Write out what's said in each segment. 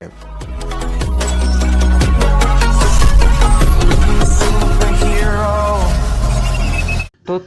तो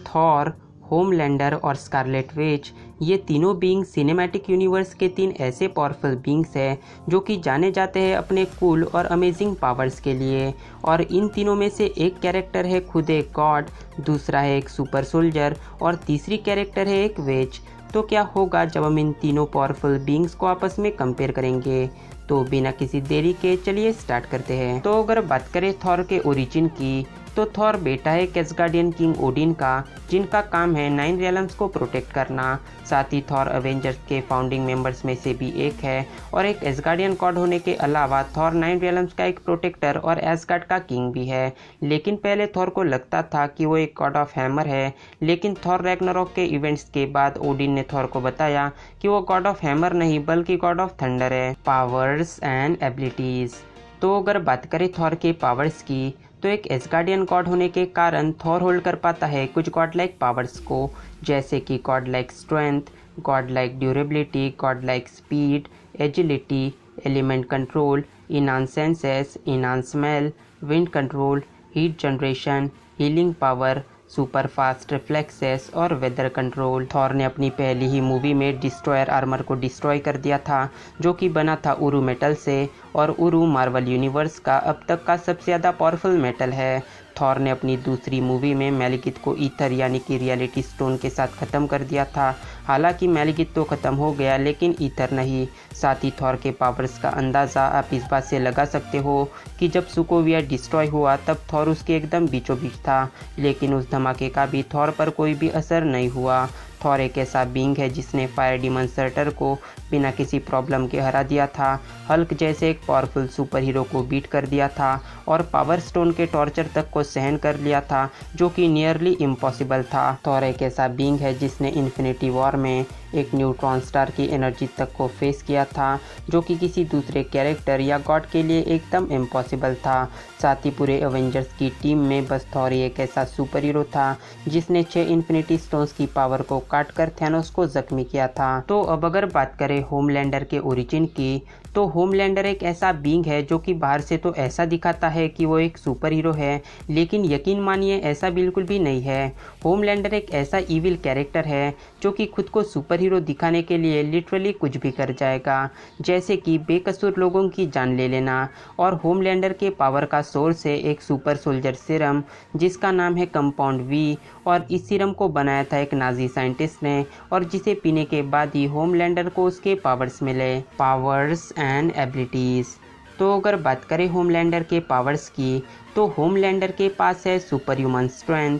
Thor, Homelander और Scarlet Witch ये तीनों बीइंग सिनेमैटिक यूनिवर्स के तीन ऐसे पावरफुल बीइंग्स हैं जो कि जाने जाते हैं अपने कूल और अमेजिंग पावर्स के लिए। और इन तीनों में से एक कैरेक्टर है खुद एक गॉड, दूसरा है एक सुपर सोल्जर और तीसरी कैरेक्टर है एक विच। तो क्या होगा जब हम इन तीनों पावरफुल बीइंग्स को आपस में कंपेयर करेंगे? तो बिना किसी देरी के चलिए स्टार्ट करते हैं। तो अगर बात करें थॉर के ओरिजिन की, तो थॉर बेटा है एस्गार्डियन किंग ओडिन का, जिनका काम है 9 रियल्म्स को प्रोटेक्ट करना। साथ ही थॉर अवेंजर्स के फाउंडिंग मेंबर्स में से भी एक है और एक एस्गार्डियन गॉड होने के अलावा थॉर 9 रियल्म्स का एक प्रोटेक्टर और एस्गार्ड का किंग भी है। लेकिन पहले थॉर को लगता था कि वो एक गॉड ऑफ हैमर है, लेकिन थॉर रैग्नारोक के इवेंट्स के बाद ओडिन ने थॉर को बताया कि वो गॉड ऑफ हैमर नहीं बल्कि गॉड ऑफ थंडर है। Powers and abilities. तो अगर बात करें थॉर के पावर्स की, तो एक एस्गार्डियन गॉड होने के कारण थॉर होल्ड कर पाता है कुछ गॉड लाइक पावर्स को, जैसे कि God like strength, God like durability, God like speed, agility, element control, enhance senses, enhance smell, wind control, heat generation, healing power, super fast reflexes और वेदर कंट्रोल। थॉर ने अपनी पहली ही movie में destroyer armour को destroy कर दिया था, जो कि बना था उरू मेटल से, और उरू मार्वल यूनिवर्स का अब तक का सबसे ज़्यादा पावरफुल मेटल है। थॉर ने अपनी दूसरी मूवी में मैलिगिथ को ईथर यानी कि रियलिटी स्टोन के साथ ख़त्म कर दिया था। हालांकि मैलिगिथ तो ख़त्म हो गया लेकिन ईथर नहीं। साथ ही थॉर के पावर्स का अंदाज़ा आप इस बात से लगा सकते हो कि जब सोकोविया डिस्ट्रॉय हुआ तब थॉर उसके एकदम बीचों बीच था, लेकिन उस धमाके का भी थॉर पर कोई भी असर नहीं हुआ। थॉर एक ऐसा बीइंग है जिसने फायर डीमन सर्टर को बिना किसी प्रॉब्लम के हरा दिया था, हल्क जैसे एक पावरफुल सुपर हीरो को बीट कर दिया था और पावर स्टोन के टॉर्चर तक को सहन कर लिया था, जो कि नियरली इम्पॉसिबल था। थॉर एक ऐसा बीइंग है जिसने इन्फिनिटी वॉर में एक न्यूट्रॉन स्टार की एनर्जी तक को फेस किया था, जो कि किसी दूसरे कैरेक्टर या गॉड के लिए एकदम इम्पॉसिबल था। साथ ही पूरे एवेंजर्स की टीम में बस थॉर ही एक ऐसा सुपर हीरो था जिसने 6 इन्फिनिटी स्टोन्स की पावर को काटकर थैनोस को जख्मी किया था। तो अब अगर बात करें होमलैंडर के ओरिजिन की, तो होमलैंडर एक ऐसा बीइंग है जो कि बाहर से तो ऐसा दिखाता है कि वो एक सुपर हीरो है, लेकिन यकीन मानिए ऐसा बिल्कुल भी नहीं है। होमलैंडर एक ऐसा इविल कैरेक्टर है जो कि खुद को सुपर हीरो दिखाने के लिए लिटरली कुछ भी कर जाएगा, जैसे कि बेकसूर लोगों की जान ले लेना। और होमलैंडर के पावर का सोर्स है एक सुपर सोल्जर सीरम, जिसका नाम है कंपाउंड वी, और इस सीरम को बनाया था एक नाजी साइंटिस्ट ने, और जिसे पीने के बाद ही होमलैंडर को उसके पावर्स मिले। Powers and abilities. तो अगर बात करें होमलैंडर के पावर्स की, तो होमलैंडर के पास है super human strength,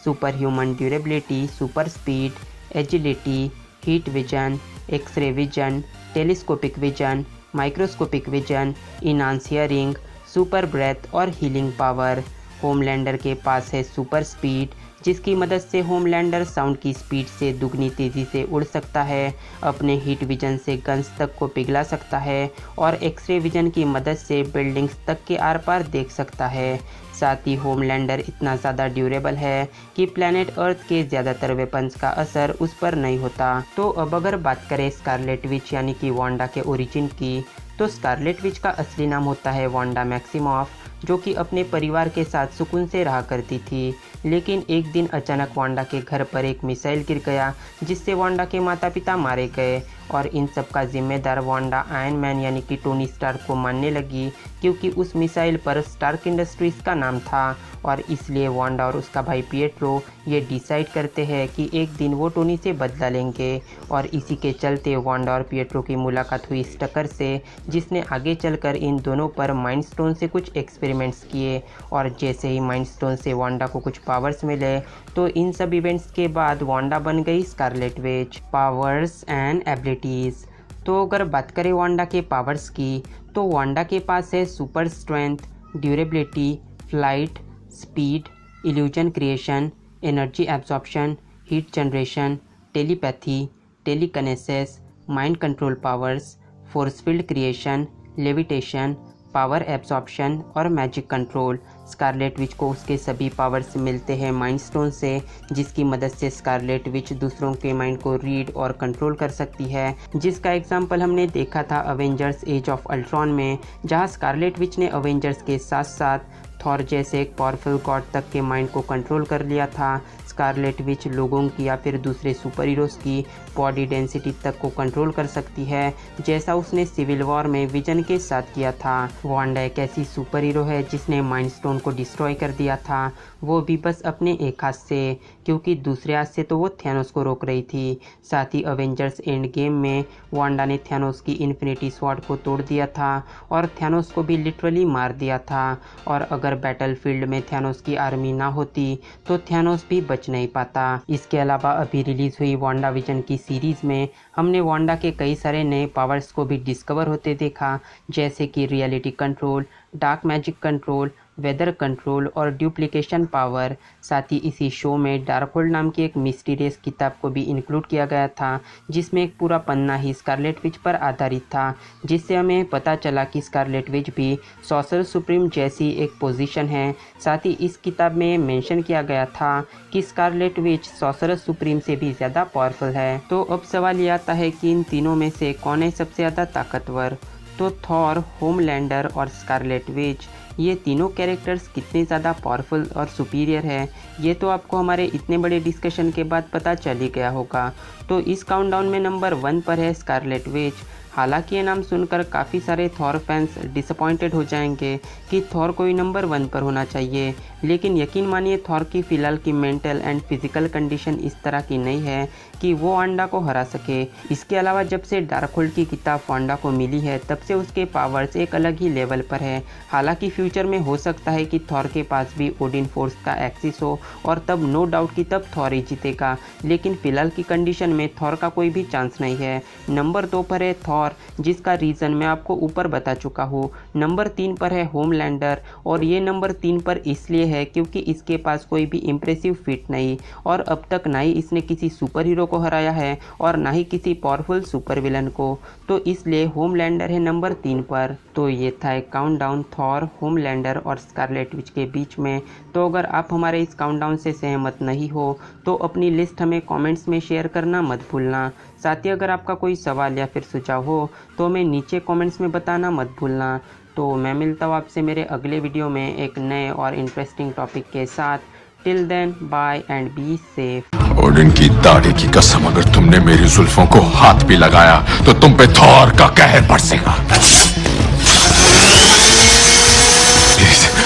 super human durability, super speed, agility, heat vision, x-ray vision, telescopic vision, microscopic vision, enhance hearing, super breath और हीलिंग पावर। होमलैंडर के पास है सुपर स्पीड, जिसकी मदद से होमलैंडर साउंड की स्पीड से दुगनी तेज़ी से उड़ सकता है, अपने हीट विजन से गन्स तक को पिघला सकता है और एक्सरे विजन की मदद से बिल्डिंग्स तक के आर पार देख सकता है। साथ ही होमलैंडर इतना ज़्यादा ड्यूरेबल है कि प्लैनेट अर्थ के ज़्यादातर वेपन्स का असर उस पर नहीं होता। तो अब अगर बात करें स्कारलेट विच यानी कि वांडा के ओरिजिन की, तो स्कारलेट विच का असली नाम होता है वांडा मैक्सिमॉफ, जो कि अपने परिवार के साथ सुकून से रहा करती थी। लेकिन एक दिन अचानक वांडा के घर पर एक मिसाइल गिर गया, जिससे वांडा के माता पिता मारे गए, और इन सब का जिम्मेदार वांडा आयरन मैन यानी कि टोनी स्टार्क को मानने लगी, क्योंकि उस मिसाइल पर स्टार्क इंडस्ट्रीज़ का नाम था। और इसलिए वांडा और उसका भाई पिएट्रो ये डिसाइड करते हैं कि एक दिन वो टोनी से बदला लेंगे, और इसी के चलते वांडा और पिएट्रो की मुलाकात हुई इस टक्कर से, जिसने आगे चलकर इन दोनों पर माइंड स्टोन से कुछ एक्सपेरिमेंट्स किए। और जैसे ही माइंड स्टोन से वांडा को कुछ पावर्स मिले, तो इन सब इवेंट्स के बाद वांडा बन गई Scarlet Witch. Powers and abilities. तो अगर बात करें वांडा के पावर्स की, तो वांडा के पास है super strength, durability, flight, speed, illusion creation, energy absorption, heat generation, telepathy, telekinesis, mind control powers, force field creation, levitation, power absorption और मैजिक कंट्रोल। स्कारलेट विच को उसके सभी पावर्स मिलते हैं माइंड स्टोन से, जिसकी मदद से स्कारलेट विच दूसरों के माइंड को रीड और कंट्रोल कर सकती है, जिसका एग्जाम्पल हमने देखा था अवेंजर्स एज ऑफ अल्ट्रॉन में, जहां स्कारलेट विच ने अवेंजर्स के साथ साथ थॉर जैसे एक पावरफुल गॉड तक के माइंड को कंट्रोल कर लिया था। स्कारलेट विच लोगों की या फिर दूसरे सुपर हीरोज़ की बॉडी डेंसिटी तक को कंट्रोल कर सकती है, जैसा उसने सिविल वॉर में विजन के साथ किया था। वांडा एक ऐसी सुपर हीरो है जिसने माइंड स्टोन को डिस्ट्रॉय कर दिया था, वो भी बस अपने एक हाथ से, क्योंकि दूसरे हाथ से तो वो थैनोस को रोक रही थी। साथ ही अवेंजर्स एंड गेम में वांडा ने थैनोस की इन्फिनिटी स्वॉर्ड को तोड़ दिया था और थैनोस को भी लिटरली मार दिया था। और अगर बैटलफील्ड में थैनोस की आर्मी ना होती तो थैनोस भी बच नहीं पाता। इसके अलावा अभी रिलीज हुई वांडा विजन की सीरीज में हमने वांडा के कई सारे नए पावर्स को भी डिस्कवर होते देखा, जैसे कि reality control, dark magic control, weather control और डुप्लीकेशन पावर। साथ ही इसी शो में डार्कहोल्ड नाम की एक मिस्टीरियस किताब को भी इंक्लूड किया गया था, जिसमें एक पूरा पन्ना ही स्कारलेट विच पर आधारित था, जिससे हमें पता चला कि स्कारलेट विच भी सॉर्सरर सुप्रीम जैसी एक पोजीशन है। साथ ही इस किताब में मेंशन किया गया था कि स्कारलेट विच सॉर्सरर सुप्रीम से भी ज़्यादा पावरफुल है। तो अब सवाल ये आता है कि इन तीनों में से कौन है सबसे ज़्यादा ताकतवर? तो थॉर, होमलैंडर और स्कारलेट विच, ये तीनों कैरेक्टर्स कितने ज़्यादा पावरफुल और सुपीरियर है, ये तो आपको हमारे इतने बड़े डिस्कशन के बाद पता चल ही गया होगा। तो इस काउंटडाउन में नंबर 1 पर है स्कारलेट विच। हालांकि ये नाम सुनकर काफ़ी सारे थॉर फैंस डिसअपॉइंटेड हो जाएंगे कि थॉर को ही नंबर 1 पर होना चाहिए, लेकिन यकीन मानिए थॉर की फ़िलहाल की मेंटल एंड फिजिकल कंडीशन इस तरह की नहीं है कि वो वांडा को हरा सके। इसके अलावा जब से डार्कहोल्ड की किताब वांडा को मिली है तब से उसके पावर्स एक अलग ही लेवल पर है। हालांकि फ्यूचर में हो सकता है कि थॉर के पास भी ओडिन फोर्स का एक्सिस हो और तब नो डाउट कि तब थॉर ही जीतेगा, लेकिन फ़िलहाल की कंडीशन में थॉर का कोई भी चांस नहीं है। नंबर 2 पर है थॉर, जिसका रीज़न मैं आपको ऊपर बता चुका हूँ। नंबर 3 पर है होमलैंडर, और ये नंबर 3 पर इसलिए है क्योंकि इसके पास कोई भी इम्प्रेसिव फीट नहीं, और अब तक ना ही इसने किसी सुपर हीरो को हराया है और ना ही किसी पावरफुल सुपर विलन को, तो इसलिए होमलैंडर है नंबर 3 पर। तो ये था एक काउंटडाउन थॉर, होमलैंडर और स्कारलेट विच के बीच में। तो अगर आप हमारे इस काउंटडाउन से सहमत नहीं हो तो अपनी लिस्ट हमें कमेंट्स में शेयर करना मत भूलना। साथ ही अगर आपका कोई सवाल या फिर सुझाव हो तो हमें नीचे कमेंट्स में बताना मत भूलना। तो मैं मिलता हूँ आपसे मेरे अगले वीडियो में एक नए और इंटरेस्टिंग टॉपिक के साथ। Till then bye and be safe. Odin की दाढ़ी की कसम, अगर तुमने मेरी जुल्फों को हाथ भी लगाया तो तुम पे थॉर का कहर बरसेगा।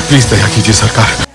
प्लीज दया कीजिए सरकार।